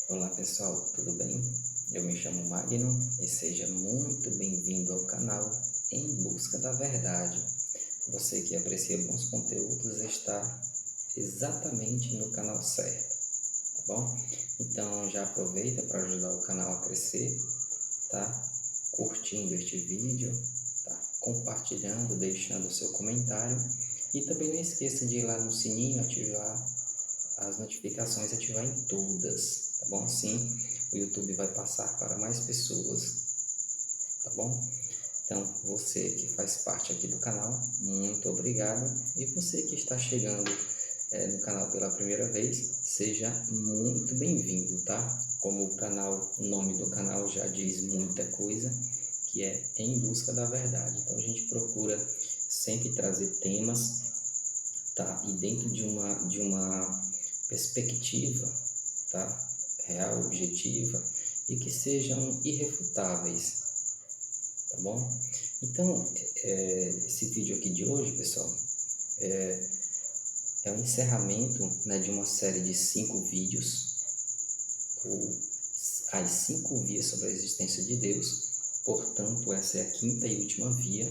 Olá pessoal, tudo bem? Eu me chamo Magno e seja muito bem-vindo ao canal Em Busca da Verdade. Você que aprecia bons conteúdos está exatamente no canal certo, tá bom? Então já aproveita para ajudar o canal a crescer, tá? Curtindo este vídeo, tá? Compartilhando, deixando o seu comentário e também não esqueça de ir lá no sininho, ativar as notificações, ativar em todas, tá bom? Assim o YouTube vai passar para mais pessoas, tá bom? Então, você que faz parte aqui do canal, muito obrigado. E você que está chegando no canal pela primeira vez, seja muito bem-vindo, tá? Como o nome do canal já diz muita coisa, que é Em Busca da Verdade. Então, a gente procura sempre trazer temas, tá? E dentro de uma perspectiva, tá? Real, objetiva e que sejam irrefutáveis, tá bom? Então, esse vídeo aqui de hoje, pessoal, é o encerramento, né, de uma série de 5 vídeos, ou as 5 vias sobre a existência de Deus. Portanto, essa é a quinta e última via,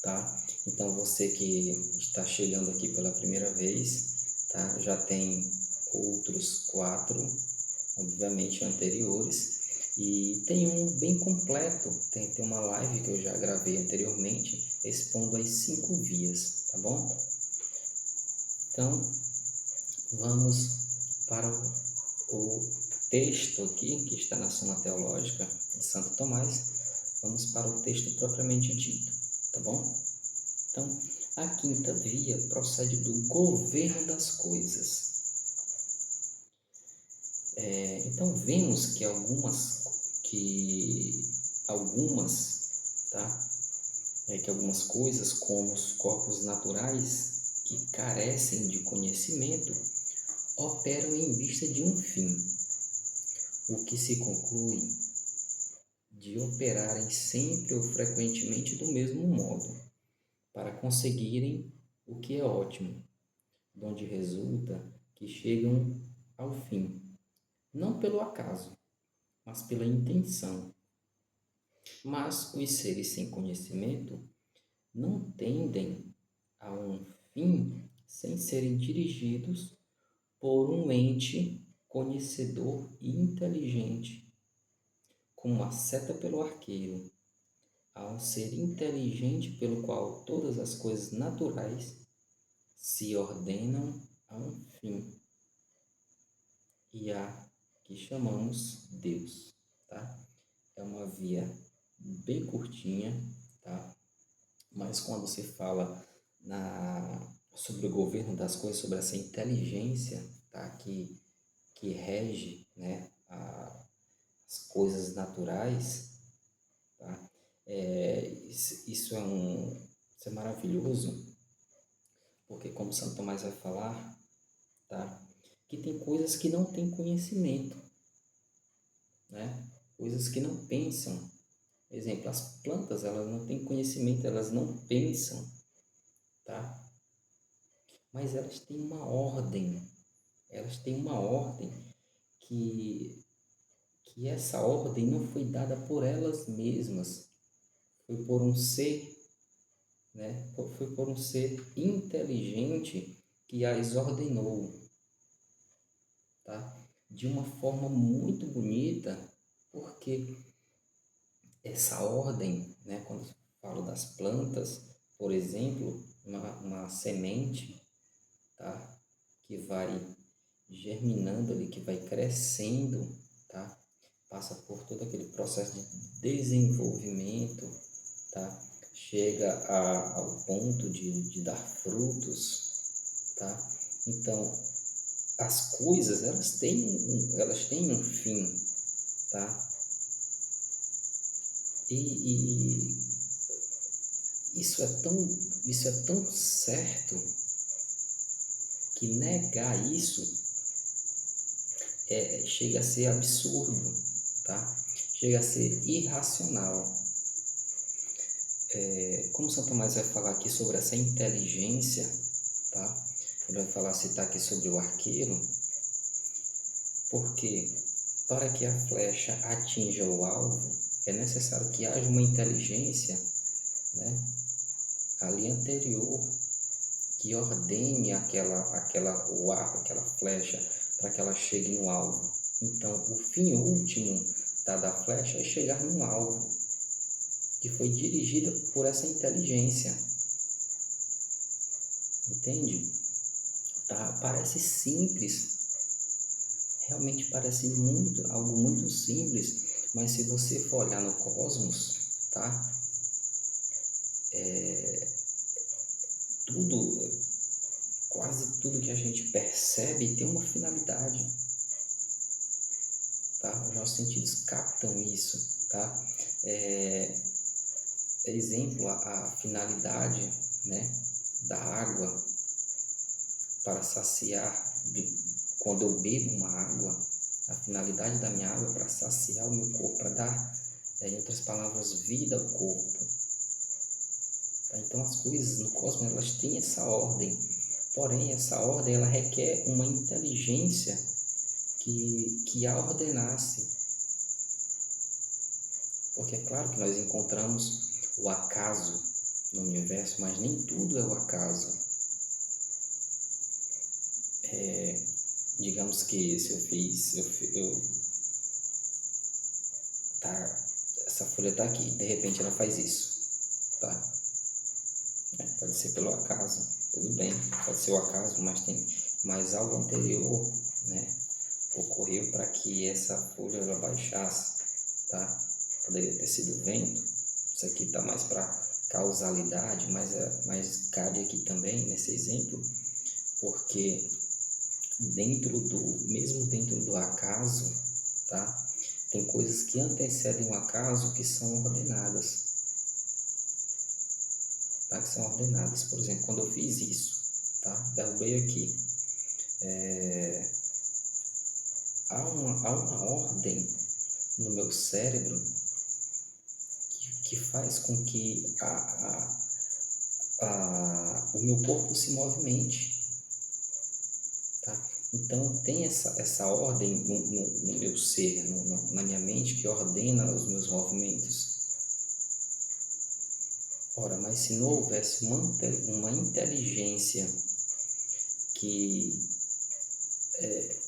tá? Então, você que está chegando aqui pela primeira vez, tá? Já tem outros 4, obviamente, anteriores. E tem um bem completo, tem uma live que eu já gravei anteriormente, expondo as 5 vias, tá bom? Então, vamos para o texto aqui, que está na Suma Teológica de Santo Tomás. Vamos para o texto propriamente dito, tá bom? Então, a quinta via procede do governo das coisas. Então, vemos que algumas, tá? Que algumas coisas, como os corpos naturais, que carecem de conhecimento, operam em vista de um fim, o que se conclui de operarem sempre ou frequentemente do mesmo modo, para conseguirem o que é ótimo, donde resulta que chegam ao fim, não pelo acaso, mas pela intenção. Mas os seres sem conhecimento não tendem a um fim sem serem dirigidos por um ente conhecedor e inteligente, como a seta pelo arqueiro, a um ser inteligente pelo qual todas as coisas naturais se ordenam a um fim, e a que chamamos Deus, tá? É uma via bem curtinha, tá? Mas quando se fala sobre o governo das coisas, sobre essa inteligência, tá? Que rege, né, as coisas naturais, tá? Isso é maravilhoso, porque como Santo Tomás vai falar, tá? Que tem coisas que não têm conhecimento, né? Coisas que não pensam. Exemplo, as plantas, elas não têm conhecimento, elas não pensam, tá? Mas elas têm uma ordem que essa ordem não foi dada por elas mesmas, foi por um ser, né? Foi por um ser inteligente que as ordenou, tá? De uma forma muito bonita, porque essa ordem, né? Quando falo das plantas, por exemplo, uma semente, tá? Que vai germinando ali, que vai crescendo, tá? Passa por todo aquele processo de desenvolvimento, tá? Chega ao ponto de dar frutos, tá? Então, as coisas, elas têm um fim, tá? E isso é tão certo que negar isso chega a ser absurdo, tá? Chega a ser irracional. Como São Tomás vai falar aqui sobre essa inteligência, tá? Ele vai citar aqui sobre o arqueiro. Porque para que a flecha atinja o alvo, é necessário que haja uma inteligência, né, ali anterior, que ordene o arco, aquela flecha, para que ela chegue no alvo. Então, o fim último da flecha é chegar no alvo, que foi dirigida por essa inteligência. Entende? Tá? Parece simples, realmente parece algo muito simples, mas se você for olhar no cosmos, tá? Tudo, quase tudo que a gente percebe tem uma finalidade, tá? Os nossos sentidos captam isso, tá? Exemplo, a finalidade, né, da água para saciar, quando eu bebo uma água, a finalidade da minha água é para saciar o meu corpo, para dar, em outras palavras, vida ao corpo. Tá? Então as coisas no cosmos, elas têm essa ordem, porém essa ordem ela requer uma inteligência que a ordenasse. Porque é claro que nós encontramos o acaso no universo, mas nem tudo é o acaso. Digamos que se tá, essa folha está aqui, de repente ela faz isso, tá? Pode ser pelo acaso, tudo bem, pode ser o acaso, mas algo anterior, né, ocorreu para que essa folha ela baixasse, tá? Poderia ter sido vento, isso aqui está mais para causalidade, mas cabe aqui também nesse exemplo, porque mesmo dentro do acaso, tá? Tem coisas que antecedem o acaso que são ordenadas, tá? Que são ordenadas. Por exemplo, quando eu fiz isso, tá? Derrubei aqui. Há uma ordem no meu cérebro que faz com que o meu corpo se movimente, tá? Então, tem essa ordem no meu ser, na minha mente, que ordena os meus movimentos. Ora, mas se não houvesse uma inteligência que,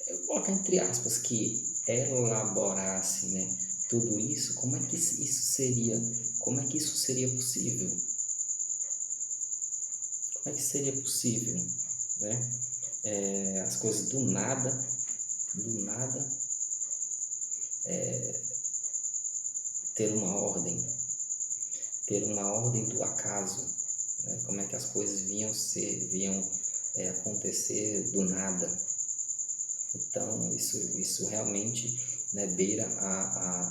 eu vou colocar entre aspas, que elaborasse, né, tudo isso, como é que isso seria possível? Como é que seria possível, né? As coisas do nada, ter uma ordem do acaso, né? Como é que as coisas vinham acontecer do nada. Então, isso realmente, né, beira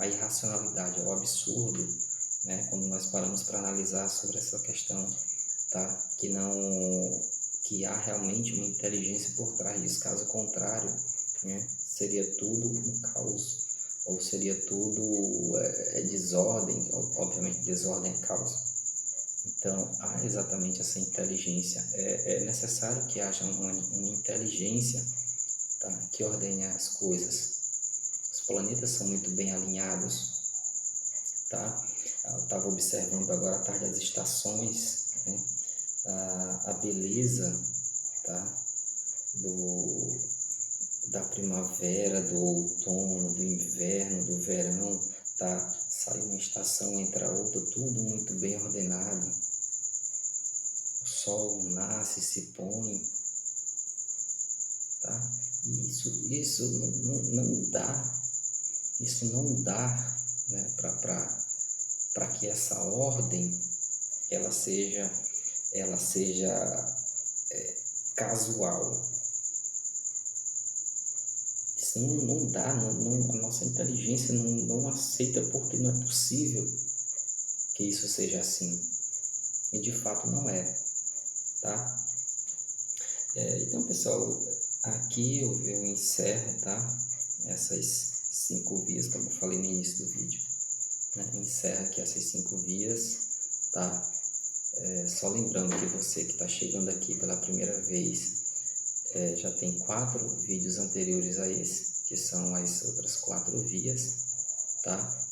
a irracionalidade, ao absurdo, né, quando nós paramos para analisar sobre essa questão, tá? Que há realmente uma inteligência por trás disso. Caso contrário, né, seria tudo um caos, ou seria tudo desordem. Obviamente desordem é caos. Então há exatamente essa inteligência. É necessário que haja uma inteligência, tá, que ordene as coisas. Os planetas são muito bem alinhados, tá? Eu estava observando agora à tarde as estações, né? A beleza, tá, da primavera, do outono, do inverno, do verão, tá? Sai uma estação, entra outra, tudo muito bem ordenado. O sol nasce, se põe, tá? E isso não dá, né, para que essa ordem ela seja casual. Isso não dá, a nossa inteligência não aceita, porque não é possível que isso seja assim. E de fato não é, tá? Então, pessoal, aqui eu encerro, tá? Essas 5 vias, como eu falei no início do vídeo, né? Encerro aqui essas 5 vias, tá? Só lembrando que você que está chegando aqui pela primeira vez, já tem 4 vídeos anteriores a esse que são as outras 4 vias, tá?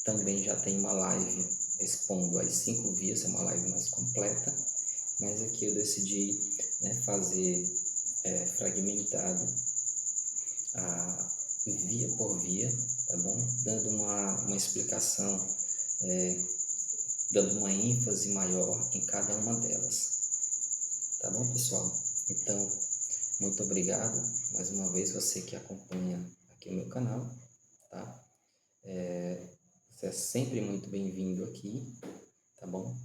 Também já tem uma live expondo as 5 vias, é uma live mais completa, mas aqui eu decidi, né, fazer fragmentado a via por via, tá bom? Dando uma explicação, dando uma ênfase maior em cada uma delas, tá bom, pessoal? Então, muito obrigado mais uma vez você que acompanha aqui o meu canal, tá? Você é sempre muito bem-vindo aqui, tá bom?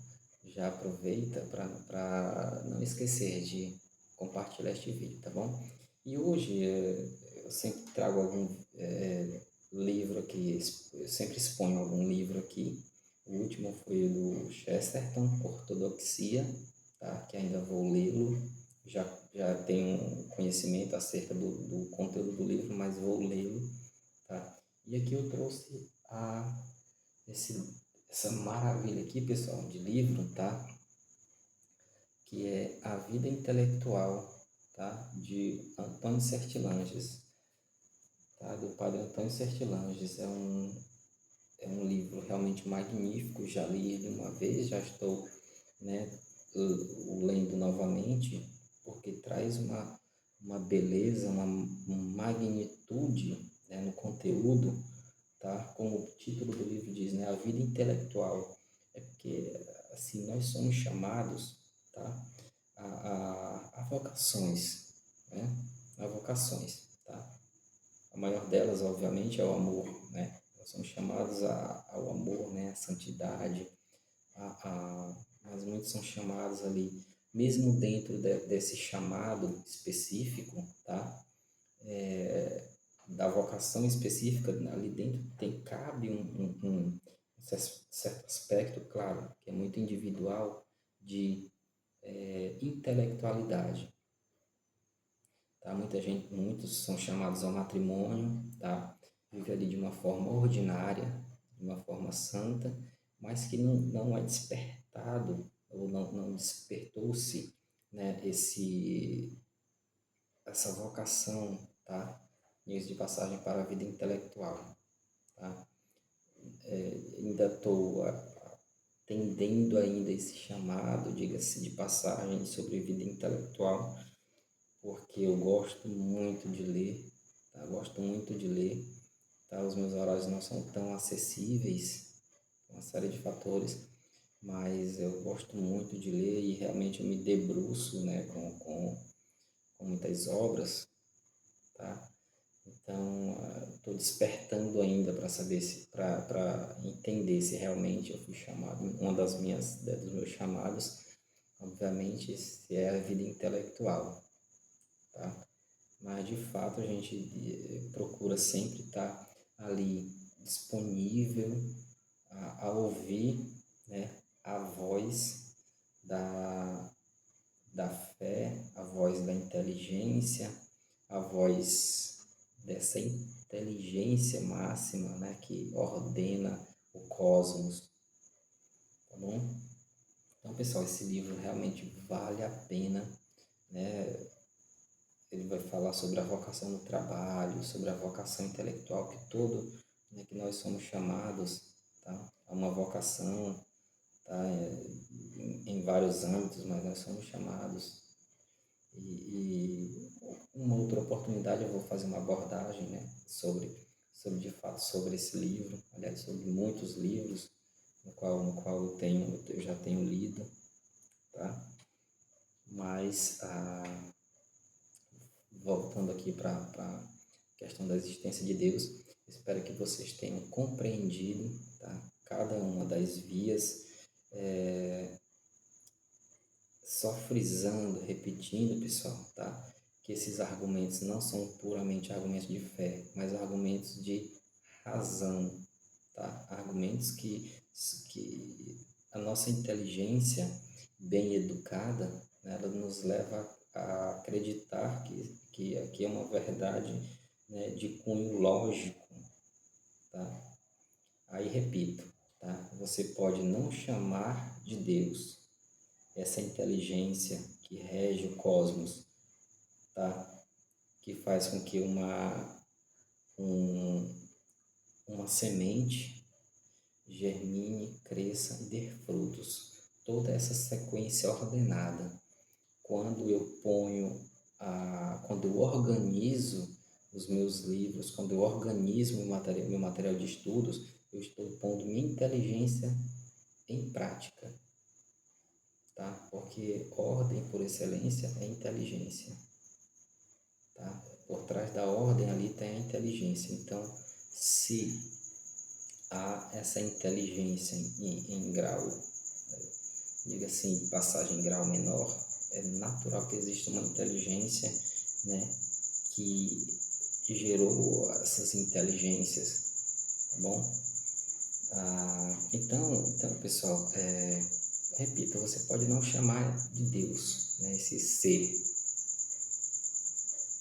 Já aproveita para não esquecer de compartilhar este vídeo, tá bom? E hoje eu sempre trago algum livro aqui, eu sempre exponho algum livro aqui. O último foi o do Chesterton, Ortodoxia, tá? Que ainda vou lê-lo, já tenho conhecimento acerca do conteúdo do livro, mas vou lê-lo, tá? E aqui eu trouxe essa maravilha aqui, pessoal, de livro, tá? Que é A Vida Intelectual, tá? De Antônio Sertilanges, tá? Do padre Antônio Sertilanges. É um livro realmente magnífico, já li ele uma vez, já estou, né, o lendo novamente, porque traz uma beleza, uma magnitude, né, no conteúdo, tá? Como o título do livro diz, né, a vida intelectual. É porque, assim, nós somos chamados, tá, a vocações, né? A vocações, tá? A maior delas, obviamente, é o amor, né? Nós somos chamados ao amor, né? À santidade, mas muitos são chamados ali, mesmo dentro desse chamado específico, tá? Da vocação específica, ali dentro cabe um certo aspecto, claro, que é muito individual, de intelectualidade, tá? Muitos são chamados ao matrimônio, tá? Vive ali de uma forma ordinária, de uma forma santa, mas que não é despertado, ou não despertou-se, né, essa vocação, tá? Diz de passagem para a vida intelectual, tá? Ainda estou atendendo ainda esse chamado, diga-se de passagem, sobre vida intelectual, porque eu gosto muito de ler, tá? Gosto muito de ler, tá? Os meus horários não são tão acessíveis, uma série de fatores, mas eu gosto muito de ler e realmente eu me debruço, né, com muitas obras, tá? Então, estou despertando ainda para saber para entender se realmente eu fui chamado, dos meus chamados, obviamente, se é a vida intelectual, tá? Mas, de fato, a gente procura sempre estar ali disponível a ouvir, né, a voz da fé, a voz da inteligência, a voz dessa inteligência máxima, né, que ordena o cosmos, tá bom? Então, pessoal, esse livro realmente vale a pena, né? Ele vai falar sobre a vocação no trabalho, sobre a vocação intelectual, né, que nós somos chamados, tá, a uma vocação, tá, em vários âmbitos, mas nós somos chamados. E uma outra oportunidade eu vou fazer uma abordagem, né, de fato, sobre esse livro, aliás, sobre muitos livros, no qual eu já tenho lido, tá? Mas, voltando aqui para a questão da existência de Deus, espero que vocês tenham compreendido, tá, cada uma das vias, só frisando, repetindo, pessoal, tá, que esses argumentos não são puramente argumentos de fé, mas argumentos de razão, tá, argumentos que a nossa inteligência bem educada, né, ela nos leva a acreditar que aqui é uma verdade, né, de cunho lógico, tá? Aí repito, tá? Você pode não chamar de Deus essa inteligência que rege o cosmos, tá? Que faz com que uma semente germine, cresça e dê frutos. Toda essa sequência ordenada. Quando eu organizo os meus livros, quando eu organizo meu material de estudos, eu estou pondo minha inteligência em prática, tá? Porque ordem por excelência é inteligência, tá? Por trás da ordem ali tem a inteligência. Então, se há essa inteligência em grau, diga assim, passagem em grau menor, é natural que exista uma inteligência, né, que gerou essas inteligências, tá bom? Então, pessoal, repito, você pode não chamar de Deus, né, esse ser,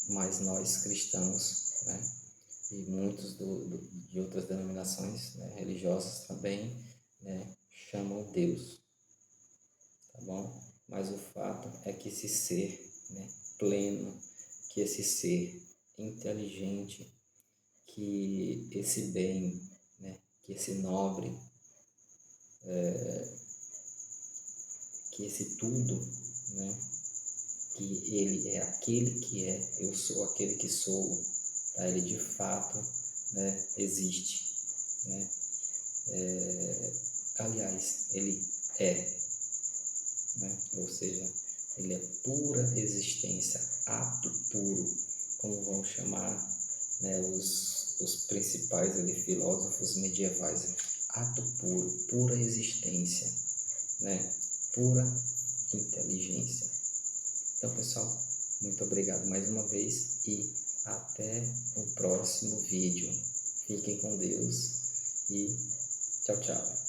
mas nós cristãos, né, e muitos de outras denominações, né, religiosas também, né, chamam Deus, tá bom? Mas o fato é que esse ser, né, pleno, que esse ser inteligente, que esse bem, né, que esse nobre, que esse tudo, né, que ele é aquele que é, eu sou aquele que sou, tá? Ele de fato, né, existe, né? Aliás, ele é, né? Ou seja, ele é pura existência, ato puro, como vão chamar, né, os principais ali, filósofos medievais, né? Ato puro, pura existência, né? Pura inteligência. Então, pessoal, muito obrigado mais uma vez e até o próximo vídeo. Fiquem com Deus e tchau, tchau.